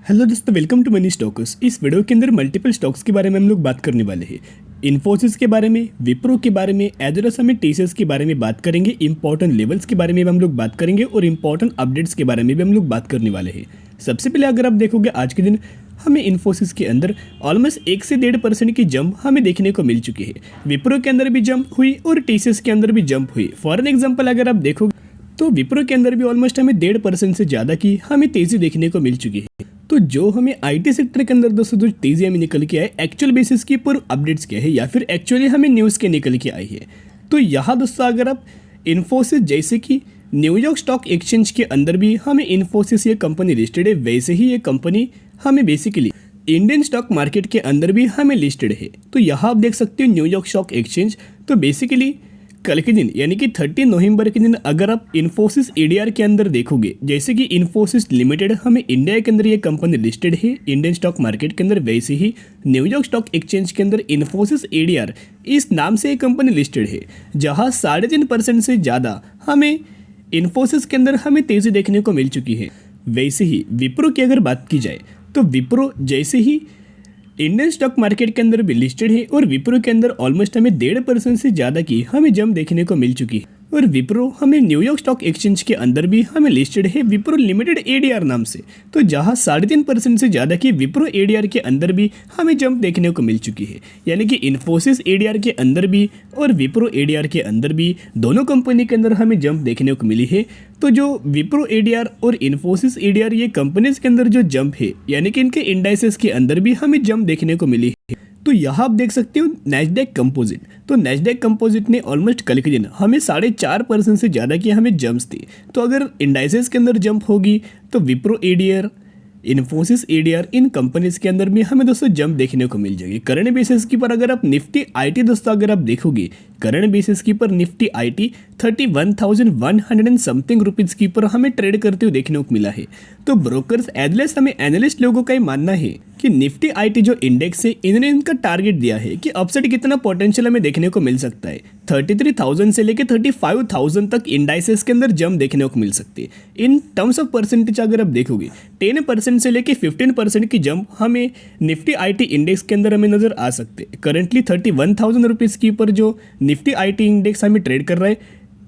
Hello दोस्तों, welcome to money stocks. इस video के अंदर मल्टीपल स्टॉक्स के बारे में हम लोग बात करने वाले हैं। इन्फोसिस के बारे में, विप्रो के बारे में, एज वेल एज हमें टीसीएस के बारे में बात करेंगे। इंपॉर्टेंट लेवल्स के बारे में भी हम लोग बात करेंगे और इंपॉर्टेंट अपडेट्स के बारे में भी हम लोग बात करने वाले हैं। सबसे पहले अगर आप देखोगे आज के दिन हमें इन्फोसिस के अंदर ऑलमोस्ट 1 से 1.5% की जंप हमें देखने को मिल चुकी है। विप्रो के अंदर भी जंप हुई और टीसीएस के अंदर भी जंप हुई। फॉर एन एग्जाम्पल अगर आप देखोगे तो विप्रो के अंदर भी ऑलमोस्ट हमें 1.5% से ज़्यादा की हमें तेज़ी देखने को मिल चुकी है। तो जो हमें आईटी सेक्टर के अंदर दोस्तों जो तेज़ी हमें निकल के आए, एक्चुअल बेसिस के ऊपर अपडेट्स क्या है या फिर एक्चुअली हमें न्यूज़ के निकल के आई है। तो यहाँ दोस्तों अगर आप इन्फोसिस जैसे कि न्यूयॉर्क स्टॉक एक्सचेंज के अंदर भी हमें इन्फोसिस ये कंपनी लिस्टेड है, वैसे ही ये कंपनी हमें बेसिकली इंडियन स्टॉक मार्केट के अंदर भी हमें लिस्टेड है। तो यहाँ आप देख सकते हो न्यूयॉर्क स्टॉक एक्सचेंज। तो बेसिकली कल के दिन यानी कि 30 नवंबर के दिन अगर आप इन्फोसिस एडीआर के अंदर देखोगे, जैसे कि इन्फोसिस लिमिटेड हमें इंडिया के अंदर ये कंपनी लिस्टेड है इंडियन स्टॉक मार्केट के अंदर, वैसे ही न्यूयॉर्क स्टॉक एक्सचेंज के अंदर इन्फोसिस एडीआर इस नाम से ये कंपनी लिस्टेड है, जहाँ 3.5% से ज़्यादा हमें इन्फोसिस के अंदर हमें तेज़ी देखने को मिल चुकी है। वैसे ही विप्रो की अगर बात की जाए तो विप्रो जैसे ही इंडियन स्टॉक मार्केट के अंदर भी लिस्टेड है और विप्रो के अंदर ऑलमोस्ट हमें 1.5% से ज़्यादा की हमें जंप देखने को मिल चुकी है। और विप्रो हमें न्यूयॉर्क स्टॉक एक्सचेंज के अंदर भी हमें लिस्टेड है विप्रो लिमिटेड एडीआर नाम से। तो जहाँ 3.5% से ज़्यादा की विप्रो एडीआर के अंदर भी हमें जंप देखने को मिल चुकी है। यानी कि इन्फोसिस एडीआर के अंदर भी और विप्रो एडीआर के अंदर भी दोनों कंपनी के अंदर हमें जंप देखने को मिली है। तो जो विप्रो एडीआर और इन्फोसिस एडीआर ये कंपनीज के अंदर जो जंप है, यानी कि इनके इंडाइसेस के अंदर भी हमें जंप देखने को मिली है। तो यहाँ आप देख सकते हो नैस्डैक कंपोजिट। तो नैस्डैक कंपोजिट ने ऑलमोस्ट कल के दिन हमें 4.5% से ज़्यादा की हमें जंप्स थी। तो अगर इंडाइसेस के अंदर जंप होगी तो विप्रो एडीआर, इन्फोसिस एडीआर इन कंपनीज के अंदर भी हमें दोस्तों जंप देखने को मिल जाएगी। करंट बेसिस की पर अगर आप निफ्टी आईटी दोस्तों अगर आप देखोगे, करंट बेसिस की पर निफ्टी आईटी 31,100 समथिंग रुपीज़ की पर हमें ट्रेड करते हुए देखने को मिला है। तो ब्रोकर्स एडलेस हमें एनालिस्ट लोगों का ही मानना है कि निफ्टी आईटी जो इंडेक्स है इन्होंने इनका टारगेट दिया है कि अपसाइड कितना पोटेंशियल हमें देखने को मिल सकता है। 33,000 से लेकर 35,000 तक इंडाइसेस के अंदर जंप देखने को मिल सकती है। इन टर्म्स ऑफ परसेंटेज अगर आप देखोगे 10% से लेकर 15% की जंप हमें निफ्टी आईटी इंडेक्स के अंदर हमें नजर आ सकते हैं। करंटली 31,000 रुपीज़ की ऊपर जो निफ्टी आईटी इंडेक्स हमें ट्रेड कर रहा है,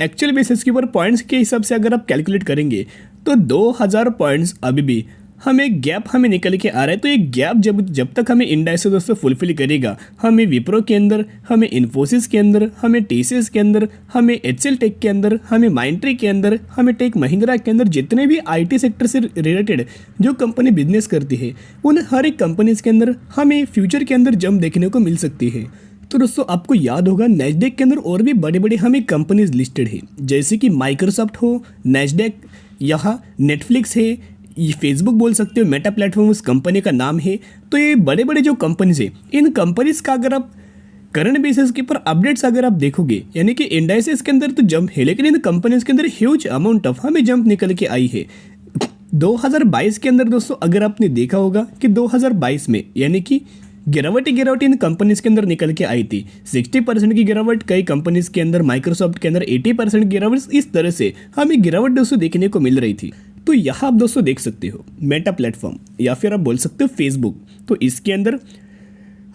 एक्चुअल बेसिस के ऊपर पॉइंट्स के हिसाब से अगर आप कैलकुलेट करेंगे तो 2000 पॉइंट्स अभी भी हमें गैप हमें निकल के आ रहा है। तो ये गैप जब तक हमें इंडाइस दोस्तों फुलफिल करेगा, हमें विप्रो के अंदर, हमें इन्फोसिस के अंदर, हमें टीसीएस के अंदर, हमें एचसीएल टेक के अंदर, हमें माइंट्री के अंदर, हमें टेक महिंद्रा के अंदर, जितने भी आईटी सेक्टर से रिलेटेड जो कंपनी बिजनेस करती है उन हर एक कंपनीज के अंदर हमें फ्यूचर के अंदर जंप देखने को मिल सकती है। तो दोस्तों आपको याद होगा नैस्डैक के अंदर और भी बड़े बड़े हमें कंपनीज लिस्टेड है, जैसे कि माइक्रोसॉफ्ट हो, नैस्डैक, यहाँ नेटफ्लिक्स है, ये फेसबुक बोल सकते हो, मेटा प्लेटफॉर्म उस कंपनी का नाम है। तो ये बड़े बड़े जो कंपनीज है, इन कंपनीज का अगर आप करंट बेसिस के ऊपर अपडेट्स अगर आप देखोगे, यानी कि इंडाइसेस के अंदर तो जंप है, लेकिन इन कंपनीज के अंदर ह्यूज अमाउंट ऑफ हमें जंप निकल के आई है। 2022 के अंदर दोस्तों अगर आपने देखा होगा कि 2022 में यानी कि गिरावट इन कंपनीज के अंदर निकल के आई थी। 60% की गिरावट कई कंपनीज के अंदर, माइक्रोसॉफ्ट के अंदर 80% गिरावट, इस तरह से हमें गिरावट दोस्तों देखने को मिल रही थी। तो यहाँ आप दोस्तों देख सकते हो मेटा प्लेटफॉर्म या फिर आप बोल सकते हो फेसबुक। तो इसके अंदर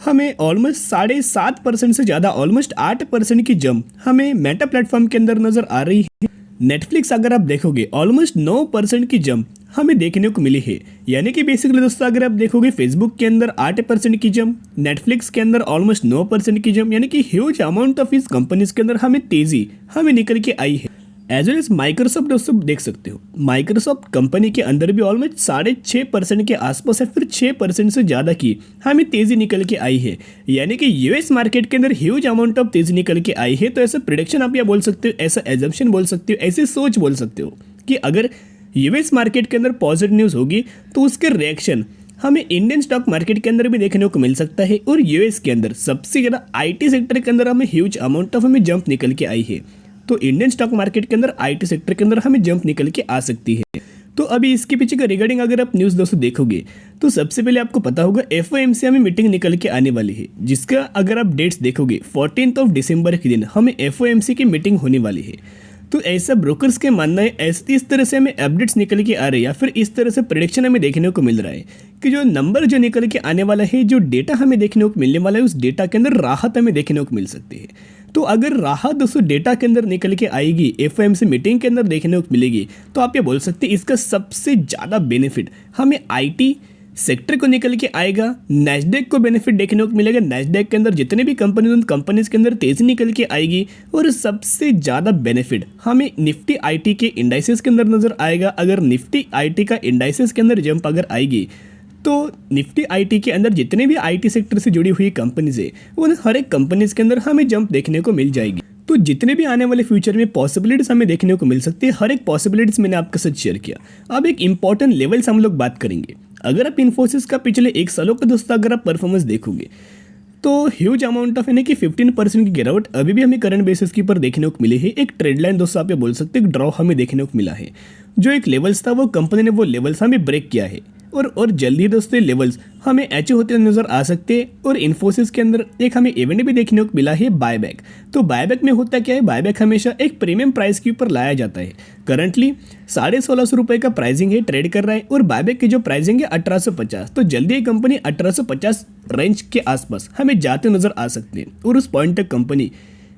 हमें ऑलमोस्ट 7.5% से ज़्यादा, ऑलमोस्ट 8% की जंप हमें मेटा प्लेटफॉर्म के अंदर नजर आ रही है। नेटफ्लिक्स अगर आप देखोगे ऑलमोस्ट 9% की जंप हमें देखने को मिली है। यानी कि बेसिकली दोस्तों अगर आप देखोगे फेसबुक के अंदर 8% की जंप, नेटफ्लिक्स के अंदर ऑलमोस्ट 9% की जंप, यानी कि ह्यूज अमाउंट ऑफ इस कंपनीज के अंदर हमें तेजी हमें निकल के आई है। एज वेल एज माइक्रोसॉफ्ट दोस्तों देख सकते हो, माइक्रोसॉफ्ट कंपनी के अंदर भी ऑलमोस्ट 6.5% के आसपास है, फिर 6% से ज़्यादा की हमें तेज़ी निकल के आई है। यानी कि यूएस मार्केट के अंदर ह्यूज अमाउंट ऑफ तेज़ी निकल के आई है। तो ऐसा प्रिडिक्शन आप या बोल सकते हो, ऐसा एजम्पशन बोल सकते हो, ऐसे सोच बोल सकते हो कि अगर यूएस मार्केट के अंदर पॉजिटिव न्यूज़ होगी तो उसके रिएक्शन हमें इंडियन स्टॉक मार्केट के अंदर भी देखने को मिल सकता है। और यूएस के अंदर सबसे ज़्यादा आईटी सेक्टर के अंदर हमें ह्यूज अमाउंट ऑफ हमें जंप निकल के आई है। तो इंडियन स्टॉक मार्केट के अंदर आईटी सेक्टर के अंदर हमें जंप निकल के आ सकती है। तो अभी इसके पीछे का रिगार्डिंग अगर आप न्यूज़ दोस्तों देखोगे तो सबसे पहले आपको पता होगा एफओएमसी हमें मीटिंग निकल के आने वाली है, जिसका अगर आप डेट्स देखोगे 14 दिसंबर के दिन हमें एफओएमसी की मीटिंग होने वाली है। तो ऐसा ब्रोकर्स के मानना है, ऐसे इस तरह से हमें अपडेट्स निकल के आ रही है या फिर इस तरह से प्रेडिक्शन हमें देखने को मिल रहा है कि जो नंबर जो निकल के आने वाला है, जो डेटा हमें देखने को मिलने वाला है, उस डेटा के अंदर राहत हमें देखने को मिल सकती है। तो अगर राहत दोस्तों डेटा के अंदर निकल के आएगी, एफओएमसी मीटिंग के अंदर देखने को मिलेगी, तो आप ये बोल सकते हैं इसका सबसे ज़्यादा बेनिफिट हमें आईटी सेक्टर को निकल के आएगा। नैस्डैक को बेनिफिट देखने को मिलेगा। नैस्डैक के अंदर जितने भी कंपनी, उन कंपनीज के अंदर तेजी निकल के आएगी। और सबसे ज़्यादा बेनिफिट हमें निफ्टी आईटी के इंडाइसेस के अंदर नजर आएगा। अगर निफ्टी आईटी का इंडाइसेस के अंदर जंप अगर आएगी, तो निफ्टी आईटी के अंदर जितने भी आईटी सेक्टर से जुड़ी हुई कंपनीज है, उन हर एक कंपनीज के अंदर हमें जंप देखने को मिल जाएगी। तो जितने भी आने वाले फ्यूचर में पॉसिबिलिटीज हमें देखने को मिल सकती है, हर एक पॉसिबिलिटीज मैंने आपके साथ शेयर किया। अब एक इंपॉर्टेंट लेवल्स हम लोग बात करेंगे। अगर आप इन्फोसिस का पिछले 1 सालों का दोस्तों अगर आप परफॉर्मेंस देखोगे, तो ह्यूज अमाउंट ऑफ यानी कि 15% की गिरावट अभी भी हमें करंट बेसिस के ऊपर देखने को मिली है। एक ट्रेड लाइन दोस्तों आप ये बोल सकते हैं, एक ड्रॉ हमें देखने को मिला है। जो एक लेवल्स था, वो कंपनी ने वो लेवल्स हमें ब्रेक किया है और जल्दी दोस्तों लेवल्स हमें अचीव होते नजर आ सकते हैं। और इन्फोसिस के अंदर एक हमें इवेंट भी देखने को मिला है, बायबैक। तो बायबैक में होता क्या है, बायबैक हमेशा एक प्रीमियम प्राइस के ऊपर लाया जाता है। करंटली 1650 रुपये का प्राइसिंग है, ट्रेड कर रहा है, और बायबैक की जो प्राइसिंग है 1850। तो जल्दी ये कंपनी 1850 रेंज के आसपास हमें जाते नजर आ सकते हैं। और उस पॉइंट तक कंपनी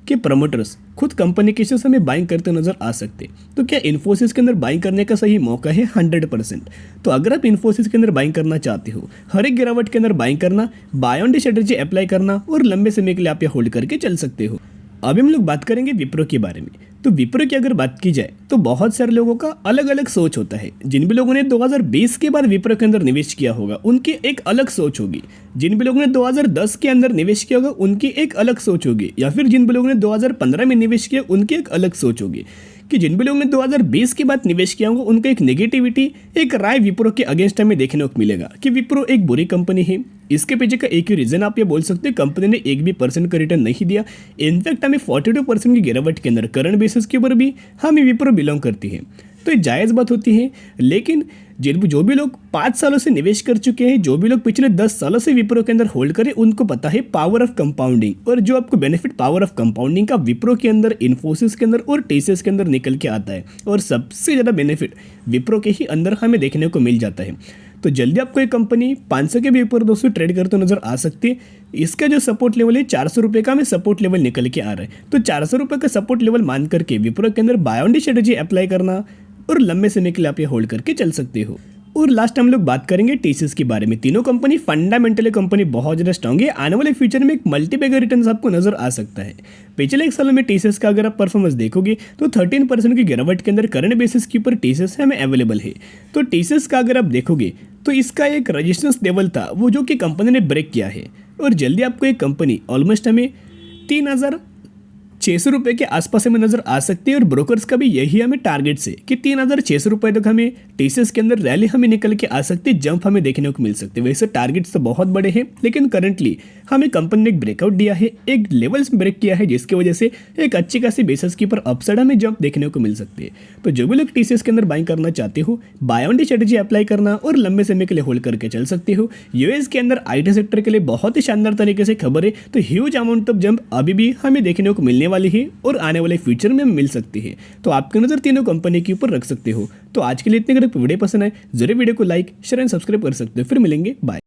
के प्रमोटर्स खुद कंपनी के शेयर्स हमें बाइंग करते नजर आ सकते हैं। तो क्या इन्फोसिस के अंदर बाइंग करने का सही मौका है? 100%। तो अगर आप इन्फोसिस के अंदर बाइंग करना चाहते हो, हर एक गिरावट के अंदर बाइंग करना, buy on the strategy apply करना और लंबे समय के लिए आप ये होल्ड करके चल सकते हो। अभी हम लोग बात करेंगे विप्रो के बारे में। तो विप्रो की अगर बात की जाए, तो बहुत सारे लोगों का अलग अलग सोच होता है। जिन भी लोगों ने 2020 के बाद विप्रो के अंदर निवेश किया होगा, उनकी एक अलग सोच होगी। जिन भी लोगों ने 2010 के अंदर निवेश किया होगा, उनकी एक अलग सोच होगी। या फिर जिन भी लोगों ने 2015 में निवेश किया, उनकी एक अलग सोच होगी। कि जिन भी लोगों ने 2020 के बाद निवेश किया होगा, उनका एक नेगेटिविटी, एक राय विप्रो के अगेंस्ट हमें देखने को मिलेगा कि विप्रो एक बुरी कंपनी है। इसके पीछे का एक ही रीजन आप ये बोल सकते हैं, कंपनी ने 1% का रिटर्न नहीं दिया। इनफैक्ट हमें 42% की गिरावट के अंदर करंट बेसिस के ऊपर भी हमें विप्रो बिलोंग करती है। तो ये जायज़ बात होती है। लेकिन जो भी लोग 5 सालों से निवेश कर चुके हैं, जो भी लोग पिछले 10 सालों से विप्रो के अंदर होल्ड करें, उनको पता है पावर ऑफ कंपाउंडिंग। और जो आपको बेनिफिट पावर ऑफ कंपाउंडिंग का विप्रो के अंदर, इन्फोसिस के अंदर और टीसीएस के अंदर निकल के आता है। और सबसे ज़्यादा बेनिफिट विप्रो के ही अंदर हमें देखने को मिल जाता है। तो जल्दी आपको एक कंपनी 500 के भी ऊपर दोस्तों ट्रेड करते नजर आ सकती है। इसका जो सपोर्ट लेवल है 400 रुपये का हमें सपोर्ट लेवल निकल के आ रहा है। तो 400 रुपये का सपोर्ट लेवल मान करके विप्रो के अंदर buy on the strategy apply करना और लंबे समय के लिए आप ये होल्ड करके चल सकते हो। और लास्ट हम लोग बात करेंगे टीसीएस के बारे में। तीनों कंपनी फंडामेंटली कंपनी बहुत ज़्यादा स्ट्रांग है। आने वाले फ्यूचर में एक मल्टीबैगर रिटर्न आपको नजर आ सकता है। पिछले 1 साल में टीसीएस का अगर आप परफॉर्मेंस देखोगे, तो 13% की गिरावट के अंदर करंट बेसिस के ऊपर टीसीएस हमें अवेलेबल है। तो टीसीएस का अगर आप देखोगे, तो इसका एक रेजिस्टेंस लेवल था, वो जो कि कंपनी ने ब्रेक किया है। और जल्दी आपको एक कंपनी ऑलमोस्ट हमें 3600 रुपये के आसपास हमें नजर आ सकती है। और ब्रोकर्स का भी यही हमें टारगेट से कि 3600 रुपये तक हमें टीसीएस के अंदर रैली हमें निकल के आ सकती है, जंप हमें देखने को मिल सकते हैं। वैसे टारगेट्स तो बहुत बड़े हैं, लेकिन करंटली हमें कंपनी ने एक ब्रेकआउट दिया है, एक लेवल्स ब्रेक किया है, जिसकी वजह से एक अच्छी खासी बेसिस के ऊपर अपसाइड हमें जंप देखने को मिल सकती है। तो जो भी लोग टीसीएस के अंदर बाइंग करना चाहते हो, buy on the strategy apply करना और लंबे समय के लिए होल्ड करके चल सकते हो। यूएस के अंदर आईटी सेक्टर के लिए बहुत ही शानदार तरीके से खबर है। तो ह्यूज अमाउंट ऑफ जंप अभी भी हमें देखने को मिलने वाली है और आने वाले फ्यूचर में मिल सकती है। तो आपकी नजर तीनों कंपनी के ऊपर रख सकते हो। तो आज के लिए इतने, अगर वीडियो पसंद आए जरूर वीडियो को लाइक, शेयर एंड सब्सक्राइब कर सकते हो। फिर मिलेंगे, बाय।